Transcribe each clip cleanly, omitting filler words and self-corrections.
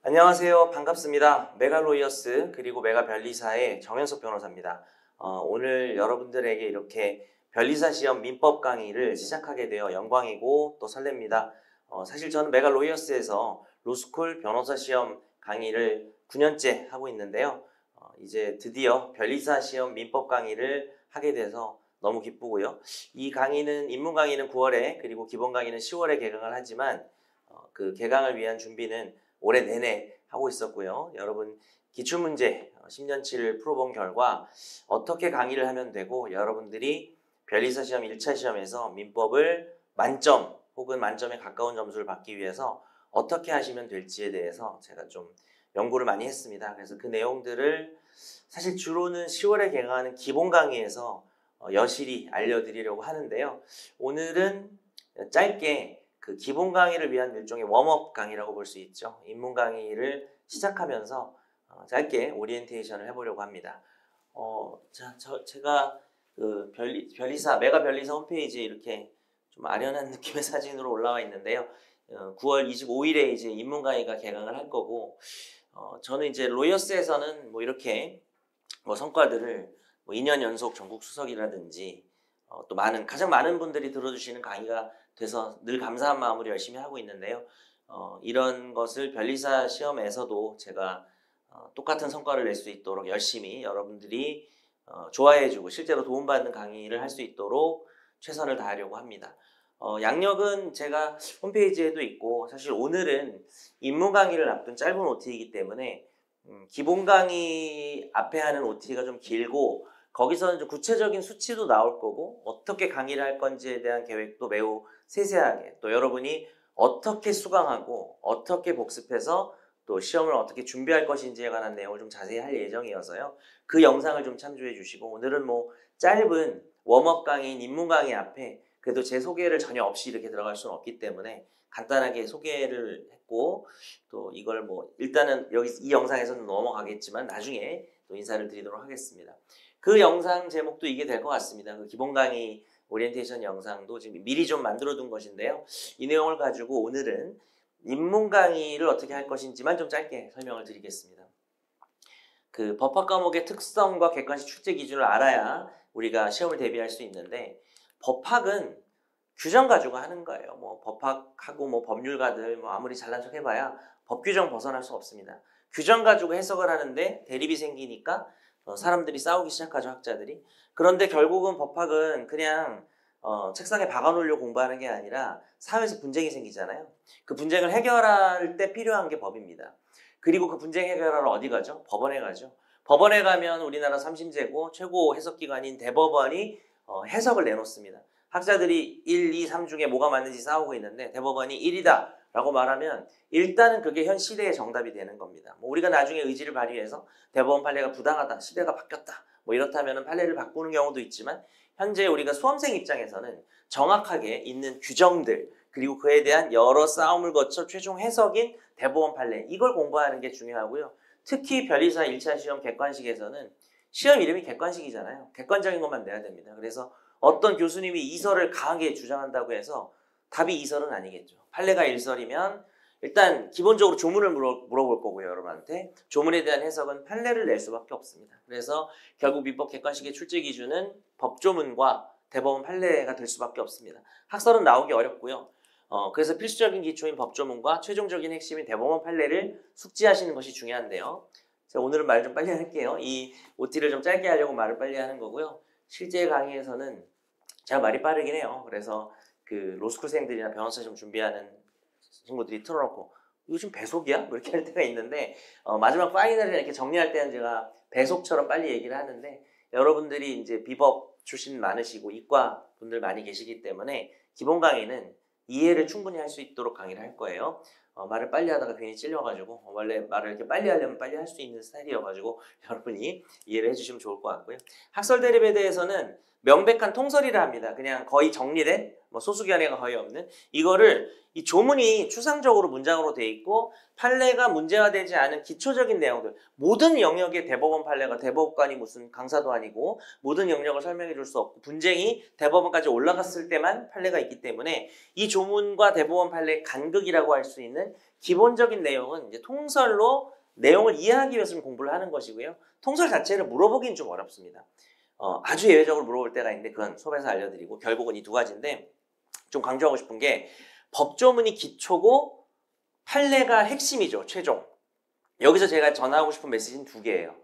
안녕하세요. 반갑습니다. 메갈로이어스 그리고 메가변리사의 정현석 변호사입니다. 오늘 여러분들에게 이렇게 변리사 시험 민법 강의를 시작하게 되어 영광이고 또 설렙니다. 사실 저는 메갈로이어스에서 로스쿨 변호사 시험 강의를 9년째 하고 있는데요. 이제 드디어 변리사 시험 민법 강의를 하게 돼서 너무 기쁘고요. 이 강의는 입문 강의는 9월에 그리고 기본 강의는 10월에 개강을 하지만 그 개강을 위한 준비는 올해 내내 하고 있었고요. 여러분 기출문제 10년치를 풀어본 결과 어떻게 강의를 하면 되고 여러분들이 변리사 시험 1차 시험에서 민법을 만점 혹은 만점에 가까운 점수를 받기 위해서 어떻게 하시면 될지에 대해서 제가 좀 연구를 많이 했습니다. 그래서 그 내용들을 사실 주로는 10월에 개강하는 기본 강의에서 여실히 알려드리려고 하는데요. 오늘은 짧게 그 기본 강의를 위한 일종의 웜업 강의라고 볼 수 있죠. 입문 강의를 시작하면서 짧게 오리엔테이션을 해보려고 합니다. 제가 그 메가 변리사 홈페이지에 이렇게 좀 아련한 느낌의 사진으로 올라와 있는데요. 9월 25일에 이제 입문 강의가 개강을 할 거고, 저는 이제 로이어스에서는 뭐 이렇게 뭐 성과들을 뭐 2년 연속 전국 수석이라든지 또 가장 많은 분들이 들어주시는 강의가 돼서 늘 감사한 마음으로 열심히 하고 있는데요. 이런 것을 변리사 시험에서도 제가 똑같은 성과를 낼 수 있도록 열심히 여러분들이 좋아해주고 실제로 도움받는 강의를 할 수 있도록 최선을 다하려고 합니다. 양력은 제가 홈페이지에도 있고 사실 오늘은 입문 강의를 앞둔 짧은 OT이기 때문에 기본 강의 앞에 하는 OT가 좀 길고 거기서는 좀 구체적인 수치도 나올 거고 어떻게 강의를 할 건지에 대한 계획도 매우 세세하게 또 여러분이 어떻게 수강하고 어떻게 복습해서 또 시험을 어떻게 준비할 것인지에 관한 내용을 좀 자세히 할 예정이어서요. 그 영상을 좀 참조해 주시고 오늘은 뭐 짧은 웜업 강의인 입문 강의 앞에 그래도 제 소개를 전혀 없이 이렇게 들어갈 수는 없기 때문에 간단하게 소개를 했고 또 이걸 뭐 일단은 여기 이 영상에서는 넘어가겠지만 나중에 또 인사를 드리도록 하겠습니다. 그 영상 제목도 이게 될 것 같습니다. 그 기본 강의 오리엔테이션 영상도 지금 미리 좀 만들어 둔 것인데요. 이 내용을 가지고 오늘은 입문 강의를 어떻게 할 것인지만 좀 짧게 설명을 드리겠습니다. 그 법학 과목의 특성과 객관식 출제 기준을 알아야 우리가 시험을 대비할 수 있는데 법학은 규정 가지고 하는 거예요. 뭐 법학하고 뭐 법률가들 뭐 아무리 잘난 척 해봐야 법 규정 벗어날 수 없습니다. 규정 가지고 해석을 하는데 대립이 생기니까 사람들이 싸우기 시작하죠, 학자들이. 그런데 결국은 법학은 그냥 책상에 박아놓으려고 공부하는 게 아니라 사회에서 분쟁이 생기잖아요. 그 분쟁을 해결할 때 필요한 게 법입니다. 그리고 그 분쟁 해결하러 어디 가죠? 법원에 가죠. 법원에 가면 우리나라 3심제고 최고 해석기관인 대법원이 해석을 내놓습니다. 학자들이 1, 2, 3 중에 뭐가 맞는지 싸우고 있는데 대법원이 1이다 라고 말하면 일단은 그게 현 시대의 정답이 되는 겁니다. 뭐 우리가 나중에 의지를 발휘해서 대법원 판례가 부당하다, 시대가 바뀌었다 뭐 이렇다면 판례를 바꾸는 경우도 있지만 현재 우리가 수험생 입장에서는 정확하게 있는 규정들 그리고 그에 대한 여러 싸움을 거쳐 최종 해석인 대법원 판례 이걸 공부하는 게 중요하고요. 특히 변리사 1차 시험 객관식에서는 시험 이름이 객관식이잖아요. 객관적인 것만 내야 됩니다. 그래서 어떤 교수님이 이설을 강하게 주장한다고 해서 답이 이설은 아니겠죠. 판례가 일설이면 일단 기본적으로 조문을 물어볼 거고요. 여러분한테. 조문에 대한 해석은 판례를 낼 수밖에 없습니다. 그래서 결국 민법 객관식의 출제 기준은 법조문과 대법원 판례가 될 수밖에 없습니다. 학설은 나오기 어렵고요. 그래서 필수적인 기초인 법조문과 최종적인 핵심인 대법원 판례를 숙지하시는 것이 중요한데요. 제가 오늘은 말 좀 빨리 할게요. 이 OT를 좀 짧게 하려고 말을 빨리 하는 거고요. 실제 강의에서는 제가 말이 빠르긴 해요. 그래서 그 로스쿨생들이나 변호사 시험 준비하는 친구들이 틀어놓고 요즘 배속이야? 뭐 이렇게 할 때가 있는데 마지막 파이널에 이렇게 정리할 때는 제가 배속처럼 빨리 얘기를 하는데 여러분들이 이제 비법 출신 많으시고 이과 분들 많이 계시기 때문에 기본 강의는 이해를 충분히 할 수 있도록 강의를 할 거예요. 말을 빨리 하다가 괜히 찔려가지고 원래 말을 이렇게 빨리 하려면 빨리 할 수 있는 스타일이어가지고 여러분이 이해를 해주시면 좋을 것 같고요. 학설 대립에 대해서는 명백한 통설이라 합니다. 그냥 거의 정리된 뭐 소수 견해가 거의 없는 이거를 이 조문이 추상적으로 문장으로 돼 있고 판례가 문제화되지 않은 기초적인 내용들 모든 영역의 대법원 판례가 대법관이 무슨 강사도 아니고 모든 영역을 설명해 줄 수 없고 분쟁이 대법원까지 올라갔을 때만 판례가 있기 때문에 이 조문과 대법원 판례의 간극이라고 할 수 있는 기본적인 내용은 이제 통설로 내용을 이해하기 위해서 공부를 하는 것이고요. 통설 자체를 물어보기는 좀 어렵습니다. 아주 예외적으로 물어볼 때가 있는데 그건 수업에서 알려드리고 결국은 이 두 가지인데 좀 강조하고 싶은 게 법조문이 기초고 판례가 핵심이죠. 최종. 여기서 제가 전하고 싶은 메시지는 두 개예요.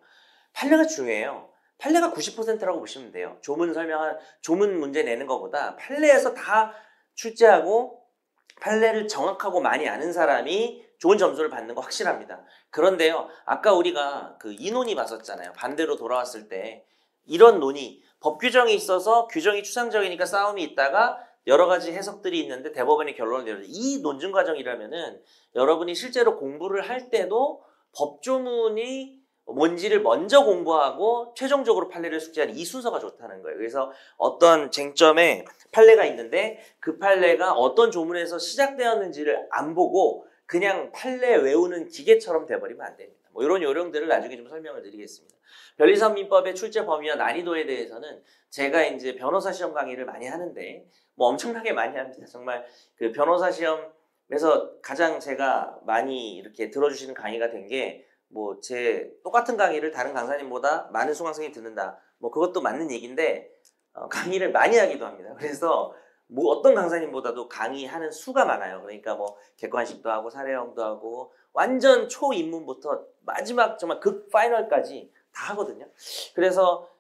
판례가 중요해요. 판례가 90%라고 보시면 돼요. 조문 문제 내는 것보다 판례에서 다 출제하고 판례를 정확하고 많이 아는 사람이 좋은 점수를 받는 거 확실합니다. 그런데요, 아까 우리가 그 이논이 봤었잖아요. 반대로 돌아왔을 때 이런 논의, 법 규정이 있어서 규정이 추상적이니까 싸움이 있다가 여러 가지 해석들이 있는데 대법원이 결론을 내려요. 이 논증 과정이라면은 여러분이 실제로 공부를 할 때도 법조문이 뭔지를 먼저 공부하고 최종적으로 판례를 숙지하는 이 순서가 좋다는 거예요. 그래서 어떤 쟁점에 판례가 있는데 그 판례가 어떤 조문에서 시작되었는지를 안 보고 그냥 판례 외우는 기계처럼 돼버리면 안 됩니다. 뭐 이런 요령들을 나중에 좀 설명을 드리겠습니다. 변리사민법의 출제 범위와 난이도에 대해서는 제가 이제 변호사 시험 강의를 많이 하는데 뭐 엄청나게 많이 합니다. 정말 그 변호사 시험에서 가장 제가 많이 이렇게 들어주시는 강의가 된 게 뭐 제 똑같은 강의를 다른 강사님보다 많은 수강생이 듣는다. 뭐 그것도 맞는 얘기인데 강의를 많이 하기도 합니다. 그래서 뭐 어떤 강사님보다도 강의하는 수가 많아요. 그러니까 뭐 객관식도 하고 사례형도 하고 완전 초입문부터 마지막 정말 극 파이널까지 다 하거든요. 그래서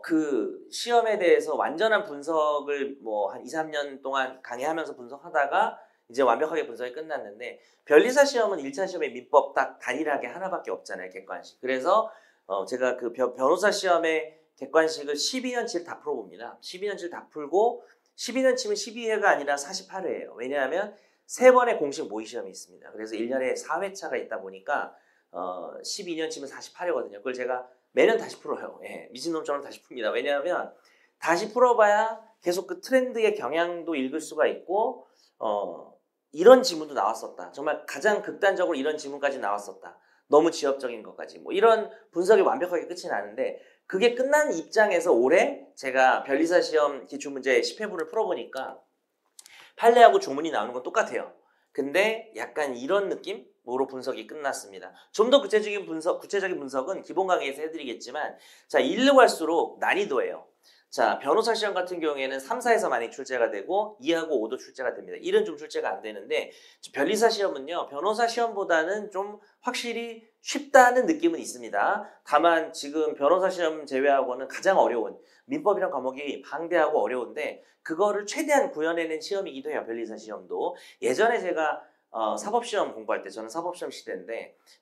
그 시험에 대해서 완전한 분석을 뭐 한 2, 3년 동안 강의하면서 분석하다가 이제 완벽하게 분석이 끝났는데 변리사 시험은 1차 시험에 민법 딱 단일하게 하나밖에 없잖아요. 객관식. 그래서 제가 그 변호사 시험의 객관식을 12년치를 다 풀어봅니다. 12년치를 다 풀고 12년치면 12회가 아니라 48회예요. 왜냐하면 3번의 공식 모의 시험이 있습니다. 그래서 1년에 4회차가 있다 보니까 12년치면 48회거든요. 그걸 제가 매년 다시 풀어요. 예, 미친놈처럼 다시 풉니다. 왜냐하면 다시 풀어봐야 계속 그 트렌드의 경향도 읽을 수가 있고 이런 지문도 나왔었다. 정말 가장 극단적으로 이런 지문까지 나왔었다. 너무 지엽적인 것까지. 뭐 이런 분석이 완벽하게 끝이 나는데 그게 끝난 입장에서 올해 제가 변리사 시험 기출문제 10회분을 풀어보니까 판례하고 조문이 나오는 건 똑같아요. 근데 약간 이런 느낌으로 분석이 끝났습니다. 좀 더 구체적인 분석은 기본 강의에서 해드리겠지만 자, 1로 갈수록 난이도예요. 자, 변호사 시험 같은 경우에는 3, 4에서 많이 출제가 되고 2하고 5도 출제가 됩니다. 1은 좀 출제가 안 되는데 변리사 시험은요. 변호사 시험보다는 좀 확실히 쉽다는 느낌은 있습니다. 다만 지금 변호사 시험 제외하고는 가장 어려운 민법이란 과목이 방대하고 어려운데 그거를 최대한 구현해낸 시험이기도 해요. 변리사 시험도. 예전에 제가 사법시험 공부할 때 저는 사법시험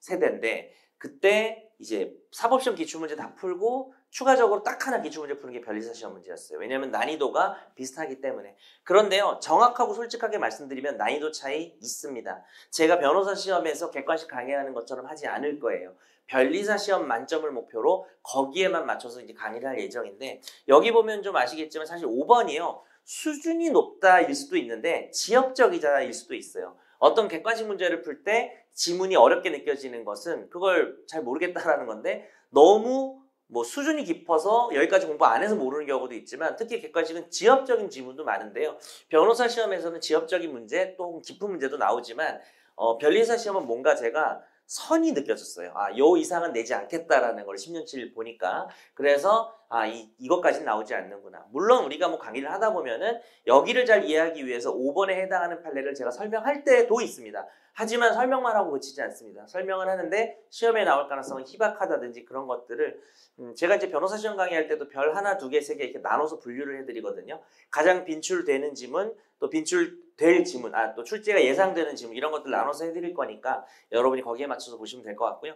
세대인데 그때 이제 사법시험 기출문제 다 풀고 추가적으로 딱 하나 기출문제 푸는 게 변리사 시험 문제였어요. 왜냐하면 난이도가 비슷하기 때문에. 그런데요. 정확하고 솔직하게 말씀드리면 난이도 차이 있습니다. 제가 변호사 시험에서 객관식 강의하는 것처럼 하지 않을 거예요. 변리사 시험 만점을 목표로 거기에만 맞춰서 이제 강의를 할 예정인데 여기 보면 좀 아시겠지만 사실 5번이요. 수준이 높다일 수도 있는데 지역적이자일 수도 있어요. 어떤 객관식 문제를 풀 때 지문이 어렵게 느껴지는 것은 그걸 잘 모르겠다라는 건데 너무 뭐 수준이 깊어서 여기까지 공부 안 해서 모르는 경우도 있지만 특히 객관식은 지역적인 지문도 많은데요. 변호사 시험에서는 지역적인 문제 또 깊은 문제도 나오지만 변리사 시험은 뭔가 제가 선이 느껴졌어요. 요 이상은 내지 않겠다라는 걸 10년치를 보니까. 그래서 이것까지는 나오지 않는구나. 물론 우리가 뭐 강의를 하다 보면은 여기를 잘 이해하기 위해서 5번에 해당하는 판례를 제가 설명할 때도 있습니다. 하지만 설명만 하고 그치지 않습니다. 설명을 하는데 시험에 나올 가능성은 희박하다든지 그런 것들을 제가 이제 변호사 시험 강의할 때도 별 하나, 두 개, 세 개 이렇게 나눠서 분류를 해드리거든요. 가장 빈출되는 지문, 또 빈출될 지문, 또 출제가 예상되는 지문 이런 것들 나눠서 해드릴 거니까 여러분이 거기에 맞춰서 보시면 될 것 같고요.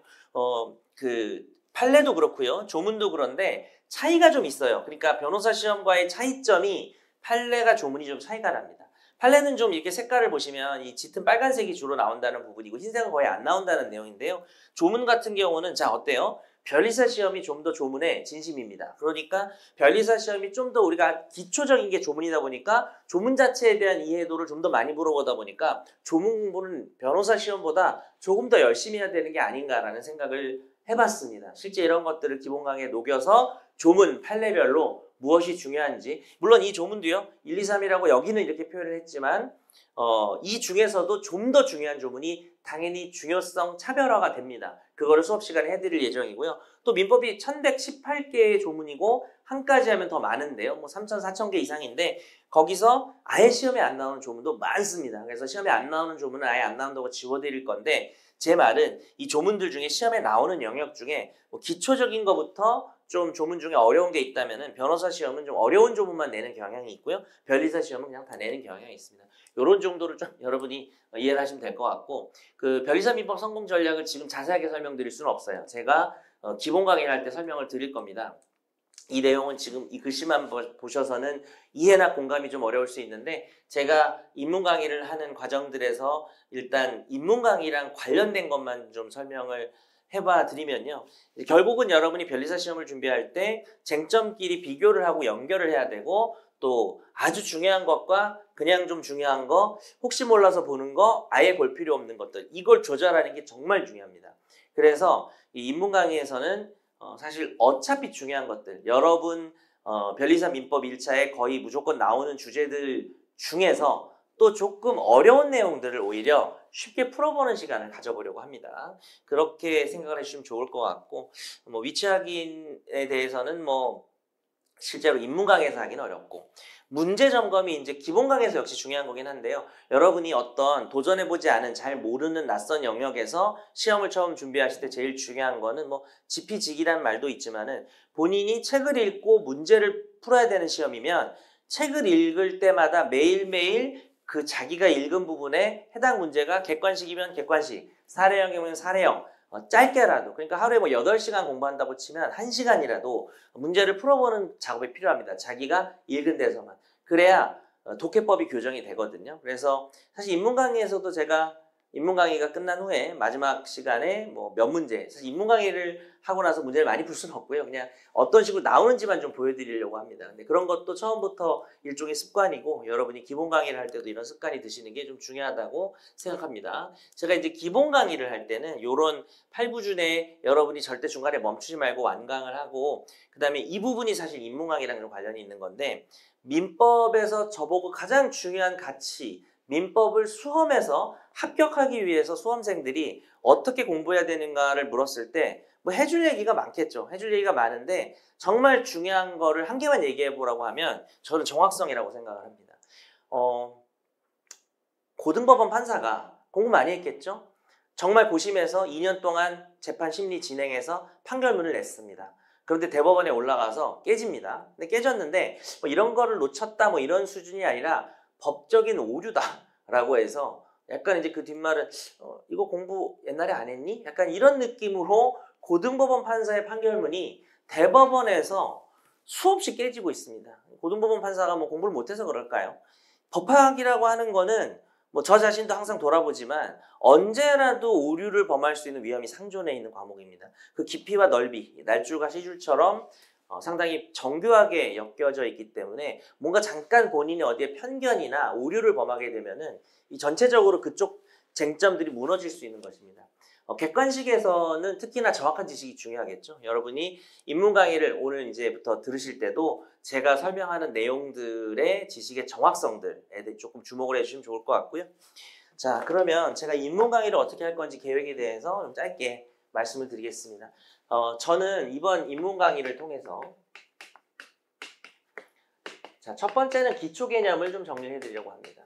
그 판례도 그렇고요, 조문도 그런데 차이가 좀 있어요. 그러니까 변호사 시험과의 차이점이 판례가 조문이 좀 차이가 납니다. 판례는 좀 이렇게 색깔을 보시면 이 짙은 빨간색이 주로 나온다는 부분이고 흰색은 거의 안 나온다는 내용인데요. 조문 같은 경우는 자 어때요? 변리사 시험이 좀 더 조문의 진심입니다. 그러니까 변리사 시험이 좀 더 우리가 기초적인 게 조문이다 보니까 조문 자체에 대한 이해도를 좀 더 많이 물어보다 보니까 조문 공부는 변호사 시험보다 조금 더 열심히 해야 되는 게 아닌가라는 생각을 해봤습니다. 실제 이런 것들을 기본 강의에 녹여서 조문 판례별로 무엇이 중요한지, 물론 이 조문도요 1, 2, 3이라고 여기는 이렇게 표현을 했지만 이 중에서도 좀 더 중요한 조문이 당연히 중요성 차별화가 됩니다. 그거를 수업 시간에 해드릴 예정이고요. 또 민법이 1118개의 조문이고 한까지 하면 더 많은데요. 뭐 3000, 4000개 이상인데 거기서 아예 시험에 안 나오는 조문도 많습니다. 그래서 시험에 안 나오는 조문은 아예 안 나온다고 지워드릴 건데, 제 말은 이 조문들 중에 시험에 나오는 영역 중에 뭐 기초적인 것부터 좀 조문 중에 어려운 게 있다면은 변호사 시험은 좀 어려운 조문만 내는 경향이 있고요. 변리사 시험은 그냥 다 내는 경향이 있습니다. 이런 정도로 좀 여러분이 이해를 하시면 될 것 같고, 그 변리사 민법 성공 전략을 지금 자세하게 설명드릴 수는 없어요. 제가 기본 강의를 할 때 설명을 드릴 겁니다. 이 내용은 지금 이 글씨만 보셔서는 이해나 공감이 좀 어려울 수 있는데, 제가 입문 강의를 하는 과정들에서 일단 입문 강의랑 관련된 것만 좀 설명을 해봐 드리면요. 결국은 여러분이 변리사 시험을 준비할 때 쟁점끼리 비교를 하고 연결을 해야 되고, 또 아주 중요한 것과 그냥 좀 중요한 거, 혹시 몰라서 보는 거, 아예 볼 필요 없는 것들, 이걸 조절하는 게 정말 중요합니다. 그래서 이 입문 강의에서는 사실 어차피 중요한 것들, 여러분 변리사 민법 1차에 거의 무조건 나오는 주제들 중에서 또 조금 어려운 내용들을 오히려 쉽게 풀어보는 시간을 가져보려고 합니다. 그렇게 생각을 해주시면 좋을 것 같고, 뭐 위치 확인에 대해서는 뭐 실제로 입문 강의에서 하기는 어렵고, 문제 점검이 이제 기본 강의에서 역시 중요한 거긴 한데요. 여러분이 어떤 도전해보지 않은 잘 모르는 낯선 영역에서 시험을 처음 준비하실 때 제일 중요한 거는 뭐 지피지기란 말도 있지만은, 본인이 책을 읽고 문제를 풀어야 되는 시험이면 책을 읽을 때마다 매일매일 그 자기가 읽은 부분에 해당 문제가 객관식이면 객관식, 사례형이면 사례형, 짧게라도, 그러니까 하루에 뭐 8시간 공부한다고 치면 1시간이라도 문제를 풀어보는 작업이 필요합니다. 자기가 읽은 데서만. 그래야 독해법이 교정이 되거든요. 그래서 사실 입문 강의에서도 제가 입문 강의가 끝난 후에 마지막 시간에 뭐 몇 문제, 사실 입문 강의를 하고 나서 문제를 많이 풀 수는 없고요. 그냥 어떤 식으로 나오는지만 좀 보여드리려고 합니다. 근데 그런 것도 처음부터 일종의 습관이고, 여러분이 기본 강의를 할 때도 이런 습관이 드시는 게 좀 중요하다고 생각합니다. 제가 이제 기본 강의를 할 때는 이런 8구준에 여러분이 절대 중간에 멈추지 말고 완강을 하고, 그 다음에 이 부분이 사실 입문 강의랑 좀 관련이 있는 건데, 민법에서 저보고 가장 중요한 가치, 민법을 수험에서 합격하기 위해서 수험생들이 어떻게 공부해야 되는가를 물었을 때 뭐 해줄 얘기가 많겠죠. 해줄 얘기가 많은데 정말 중요한 거를 한 개만 얘기해 보라고 하면 저는 정확성이라고 생각을 합니다. 고등법원 판사가 공부 많이 했겠죠. 정말 고심해서 2년 동안 재판 심리 진행해서 판결문을 냈습니다. 그런데 대법원에 올라가서 깨집니다. 근데 깨졌는데 뭐 이런 거를 놓쳤다 뭐 이런 수준이 아니라 법적인 오류다라고 해서, 약간 이제 그 뒷말은 이거 공부 옛날에 안 했니? 약간 이런 느낌으로 고등법원 판사의 판결문이 대법원에서 수없이 깨지고 있습니다. 고등법원 판사가 뭐 공부를 못해서 그럴까요? 법학이라고 하는 거는 뭐 저 자신도 항상 돌아보지만 언제라도 오류를 범할 수 있는 위험이 상존해 있는 과목입니다. 그 깊이와 넓이, 날줄과 시줄처럼 상당히 정교하게 엮여져 있기 때문에 뭔가 잠깐 본인이 어디에 편견이나 오류를 범하게 되면은 이 전체적으로 그쪽 쟁점들이 무너질 수 있는 것입니다. 객관식에서는 특히나 정확한 지식이 중요하겠죠. 여러분이 입문 강의를 오늘 이제부터 들으실 때도 제가 설명하는 내용들의 지식의 정확성들에 조금 주목을 해주시면 좋을 것 같고요. 자, 그러면 제가 입문 강의를 어떻게 할 건지 계획에 대해서 좀 짧게 말씀을 드리겠습니다. 저는 이번 입문 강의를 통해서 자, 첫 번째는 기초 개념을 좀 정리해 드리려고 합니다.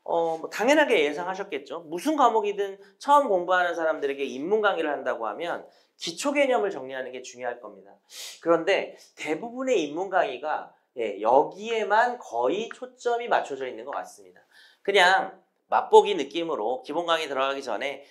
뭐 당연하게 예상하셨겠죠. 무슨 과목이든 처음 공부하는 사람들에게 입문 강의를 한다고 하면 기초 개념을 정리하는 게 중요할 겁니다. 그런데 대부분의 입문 강의가 여기에만 거의 초점이 맞춰져 있는 것 같습니다. 그냥 맛보기 느낌으로 기본 강의 들어가기 전에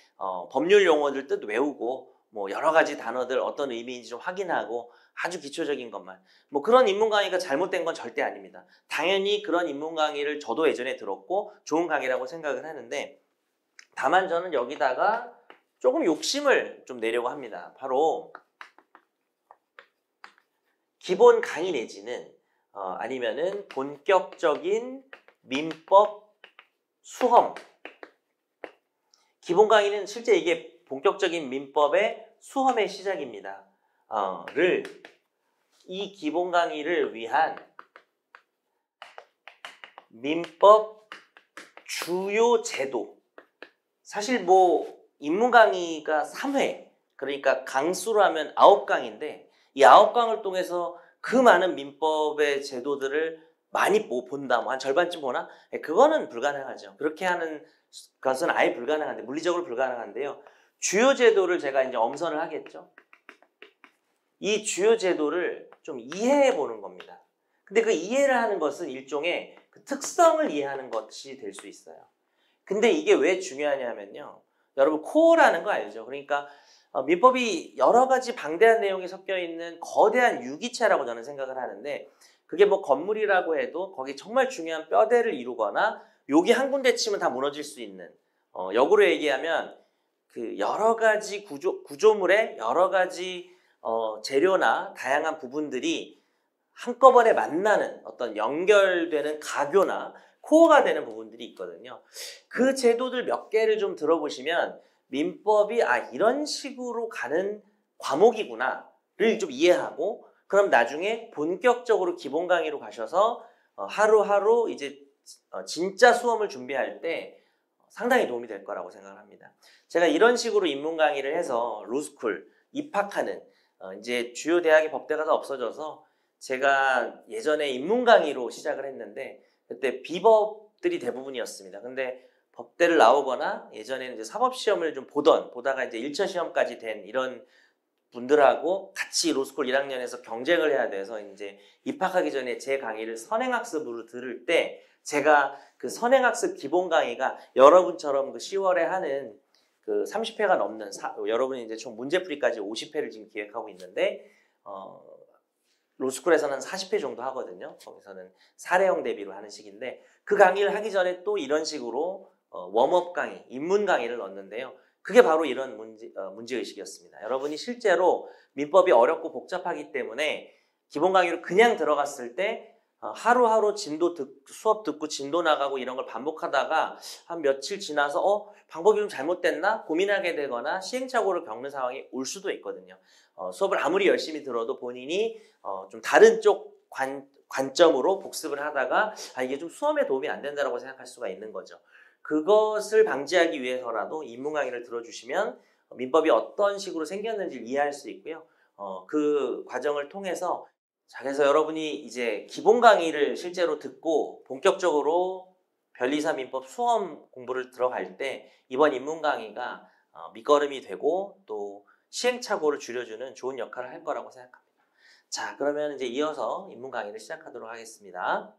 법률 용어들 뜻 외우고 뭐 여러 가지 단어들 어떤 의미인지 좀 확인하고 아주 기초적인 것만, 뭐 그런 입문 강의가 잘못된 건 절대 아닙니다. 당연히 그런 입문 강의를 저도 예전에 들었고 좋은 강의라고 생각을 하는데, 다만 저는 여기다가 조금 욕심을 좀 내려고 합니다. 바로 기본 강의 내지는 아니면은 본격적인 민법 수험. 기본 강의는 실제 이게 본격적인 민법의 수험의 시작입니다. 이 기본 강의를 위한 민법 주요 제도. 사실 뭐 입문 강의가 3회, 그러니까 강수로 하면 9강인데 이 9강을 통해서 그 많은 민법의 제도들을 많이 본다, 뭐 한 절반쯤 보나? 그거는 불가능하죠. 그렇게 하는 것은 아예 불가능한데, 물리적으로 불가능한데요. 주요 제도를 제가 이제 엄선을 하겠죠. 이 주요 제도를 좀 이해해 보는 겁니다. 근데 그 이해를 하는 것은 일종의 그 특성을 이해하는 것이 될 수 있어요. 근데 이게 왜 중요하냐면요. 여러분 코어라는 거 알죠? 그러니까 민법이 여러 가지 방대한 내용이 섞여 있는 거대한 유기체라고 저는 생각을 하는데, 그게 뭐 건물이라고 해도 거기 정말 중요한 뼈대를 이루거나 여기 한 군데 치면 다 무너질 수 있는, 역으로 얘기하면 그 여러 가지 구조물의 여러 가지 재료나 다양한 부분들이 한꺼번에 만나는 어떤 연결되는 가교나 코어가 되는 부분들이 있거든요. 그 제도들 몇 개를 좀 들어보시면 민법이 이런 식으로 가는 과목이구나를 좀 이해하고, 그럼 나중에 본격적으로 기본 강의로 가셔서 하루하루 이제 진짜 수험을 준비할 때 상당히 도움이 될 거라고 생각을 합니다. 제가 이런 식으로 입문 강의를 해서 로스쿨 입학하는, 이제 주요 대학의 법대가 다 없어져서 제가 예전에 입문 강의로 시작을 했는데 그때 비법들이 대부분이었습니다. 근데 법대를 나오거나 예전에는 이제 사법시험을 좀 보다가 이제 1차 시험까지 된 이런 분들하고 같이 로스쿨 1학년에서 경쟁을 해야 돼서 이제 입학하기 전에 제 강의를 선행학습으로 들을 때, 제가 그 선행학습 기본 강의가 여러분처럼 그 10월에 하는 그 30회가 넘는 여러분이 이제 총 문제풀이까지 50회를 지금 기획하고 있는데 로스쿨에서는 40회 정도 하거든요. 거기서는 사례형 대비로 하는 식인데, 그 강의를 하기 전에 또 이런 식으로 웜업 강의, 입문 강의를 넣었는데요. 그게 바로 이런 문제의식이었습니다. 여러분이 실제로 민법이 어렵고 복잡하기 때문에 기본 강의로 그냥 들어갔을 때 하루하루 수업 듣고 진도 나가고 이런 걸 반복하다가 한 며칠 지나서 방법이 좀 잘못됐나 고민하게 되거나 시행착오를 겪는 상황이 올 수도 있거든요. 수업을 아무리 열심히 들어도 본인이 좀 다른 쪽 관점으로 복습을 하다가 이게 좀 수험에 도움이 안 된다고 생각할 수가 있는 거죠. 그것을 방지하기 위해서라도 입문 강의를 들어주시면 민법이 어떤 식으로 생겼는지를 이해할 수 있고요. 그 과정을 통해서, 자, 그래서 여러분이 이제 기본 강의를 실제로 듣고 본격적으로 변리사 민법 수험 공부를 들어갈 때 이번 입문 강의가 밑거름이 되고 또 시행착오를 줄여주는 좋은 역할을 할 거라고 생각합니다. 자, 그러면 이제 이어서 입문 강의를 시작하도록 하겠습니다.